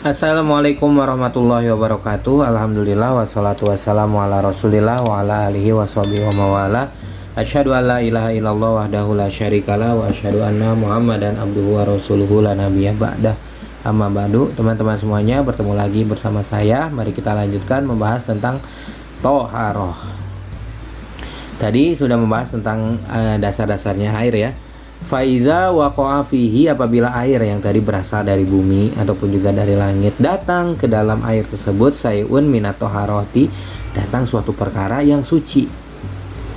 Assalamualaikum warahmatullahi wabarakatuh. Alhamdulillah wassalatu wassalamu ala rasulillah wa ala alihi washabihi wa mawala. Asyhadu an la ilaha illallah wahdahu la syarikalah wa asyhadu anna muhammadan abduhu wa rasuluhu la nabiyya ba'dah. Amma ba'du. Teman-teman semuanya, bertemu lagi bersama saya. Mari kita lanjutkan membahas tentang toharoh. Tadi sudah membahas tentang dasar-dasarnya air ya. Faiza waqa'a fihi, apabila air yang tadi berasal dari bumi ataupun juga dari langit datang ke dalam air tersebut, sayun minat toharoti, datang suatu perkara yang suci,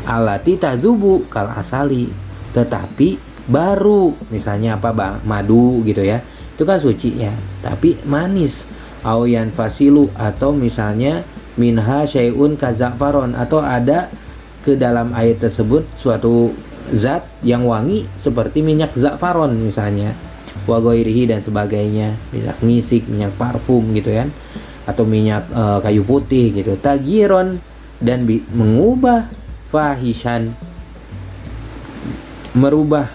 alati tazubu kal asali, tetapi baru, misalnya apa bang, madu gitu ya, itu kan suci ya, tapi manis. Auyan fasilu, atau misalnya minha syai'un kazafaron, atau ada ke dalam air tersebut suatu zat yang wangi seperti minyak zafaron misalnya, wa ghairihi dan sebagainya, minyak misik, minyak parfum gitu kan, atau minyak kayu putih gitu, tagiron, dan mengubah, fahishan, merubah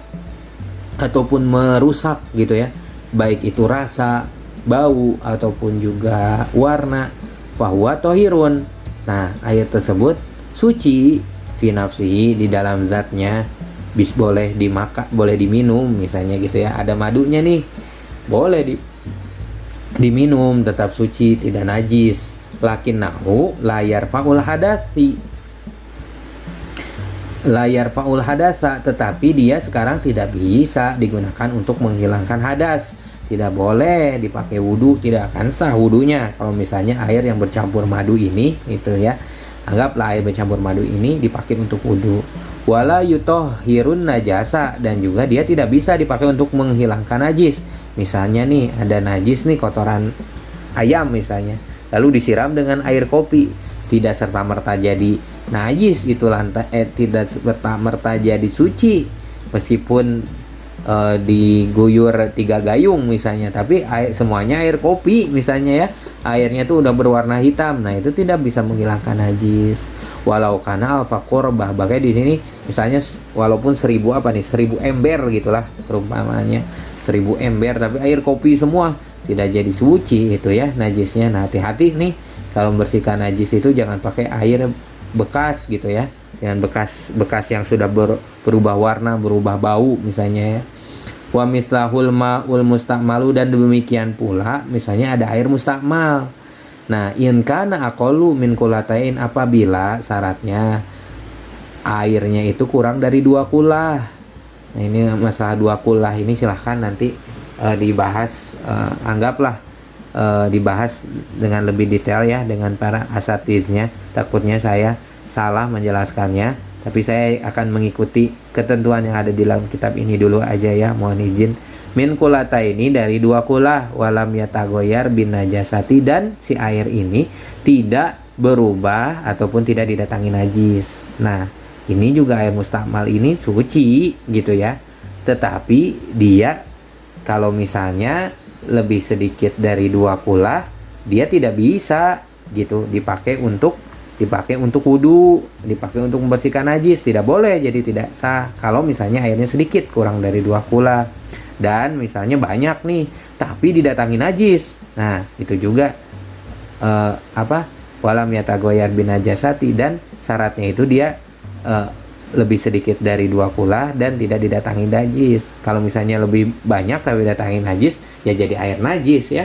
ataupun merusak gitu ya, baik itu rasa, bau ataupun juga warna, fahuwa tohirun. Nah, air tersebut suci fi nafsihi, di dalam zatnya, boleh dimakan, boleh diminum misalnya gitu ya, ada madunya nih, boleh diminum, tetap suci, tidak najis. Lakinnahu layar faul hadasi, layar faul hadasa, tetapi dia sekarang tidak bisa digunakan untuk menghilangkan hadas, tidak boleh dipakai wudhu, tidak akan sah wudhunya kalau misalnya air yang bercampur madu ini itu ya, anggaplah air bercampur madu ini dipakai untuk wudhu. Wala yutohirun najasa, dan juga dia tidak bisa dipakai untuk menghilangkan najis. Misalnya nih, ada najis nih, kotoran ayam misalnya, lalu disiram dengan air kopi, tidak serta-merta jadi najis itu tidak serta-merta jadi suci, meskipun diguyur 3 gayung misalnya, tapi semuanya air kopi misalnya ya, airnya tuh udah berwarna hitam, nah itu tidak bisa menghilangkan najis. Walau kana alfa qurbah, bahkan di sini misalnya walaupun 1000 ember gitulah perumpamaannya, 1000 ember, tapi air kopi semua, tidak jadi suci itu ya najisnya. Nah, hati-hati nih kalau membersihkan najis itu, jangan pakai air bekas gitu ya, dengan bekas yang sudah berubah warna, berubah bau misalnya ya. Wa mislahul ma'ul mustakmalu, dan demikian pula misalnya ada air mustakmal. Nah, in kana aqallu min qulatain, apabila syaratnya airnya itu kurang dari 2 kulah. Nah, ini masalah 2 kulah ini silahkan nanti dibahas, anggaplah dibahas dengan lebih detail ya dengan para asatidnya. Takutnya saya salah menjelaskannya, tapi saya akan mengikuti ketentuan yang ada di dalam kitab ini dulu aja ya, mohon izin. Min kulata ini dari 2 kulah, walam yatagoyar bin najasati, dan si air ini tidak berubah ataupun tidak didatangi najis. Nah, ini juga air mustakmal ini suci gitu ya, tetapi dia kalau misalnya lebih sedikit dari 2 kulah, dia tidak bisa gitu dipakai untuk wudhu, dipakai untuk membersihkan najis, tidak boleh, jadi tidak sah kalau misalnya airnya sedikit, kurang dari 2 kulah. Dan misalnya banyak nih tapi didatangi najis, nah itu juga walam yatagoyar bin najasati, dan syaratnya itu dia lebih sedikit dari 2 kulah dan tidak didatangi najis. Kalau misalnya lebih banyak tapi didatangi najis, ya jadi air najis ya.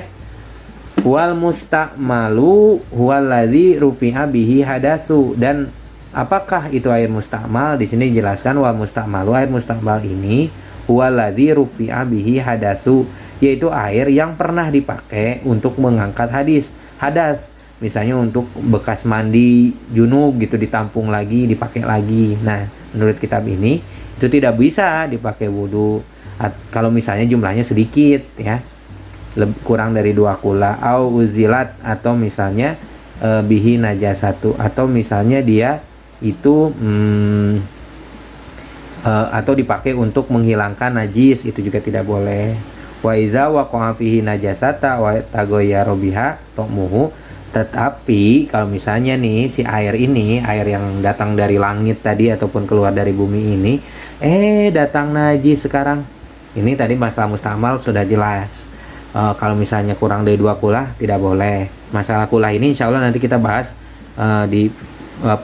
Wal mustakmalu huwallazi rufi'a bihi hadasu, dan apakah itu air mustakmal? Di sini dijelaskan wal mustakmalu, air mustakmal ini huwaladzi rufi'a bihi hadasu, yaitu air yang pernah dipakai untuk mengangkat hadas, misalnya untuk bekas mandi junub gitu, ditampung lagi, dipakai lagi. Nah, menurut kitab ini itu tidak bisa dipakai wudhu kalau misalnya jumlahnya sedikit ya, kurang dari 2 kula, au uzilat, atau misalnya bihi najasatu, atau misalnya dia itu atau dipakai untuk menghilangkan najis, itu juga tidak boleh. Wa iza waqa'a fihi najasata wa tagoyara biha ta'muhu, tetapi kalau misalnya nih si air ini, air yang datang dari langit tadi ataupun keluar dari bumi ini, datang najis sekarang. Ini tadi masalah mustakmal sudah jelas. Kalau misalnya kurang dari 2 kulah tidak boleh. Masalah kulah ini insya Allah nanti kita bahas di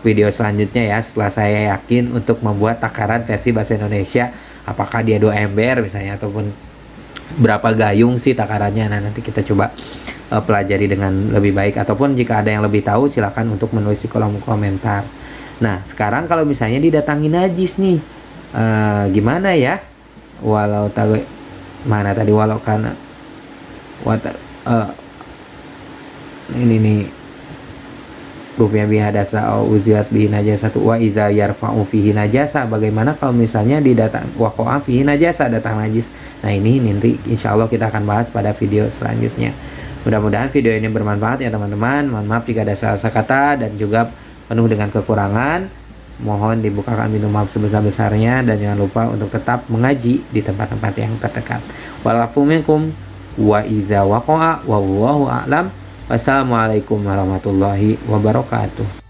video selanjutnya ya, setelah saya yakin untuk membuat takaran versi bahasa Indonesia, apakah dia 2 ember misalnya ataupun berapa gayung sih takarannya. Nah, nanti kita coba pelajari dengan lebih baik, ataupun jika ada yang lebih tahu silakan untuk menulis di kolom komentar. Nah, sekarang kalau misalnya didatangi najis nih, gimana ya? Walau tahu mana tadi, walau karena ini nih rupanya bihadasa au uziat bihi najasatu wa iza yarfa'u fihi najasa. Bagaimana kalau misalnya didatang waqa'a fihi najasa, datang najis. Nah, ini nanti insya Allah kita akan bahas pada video selanjutnya. Mudah-mudahan video ini bermanfaat ya teman-teman. Mohon maaf jika ada salah kata dan juga penuh dengan kekurangan. Mohon dibukakan pintu maaf sebesar-besarnya, dan jangan lupa untuk tetap mengaji di tempat-tempat yang terdekat. Walafu minkum wa iza waqa'a wallahu a'lam. Wassalamualaikum warahmatullahi wabarakatuh.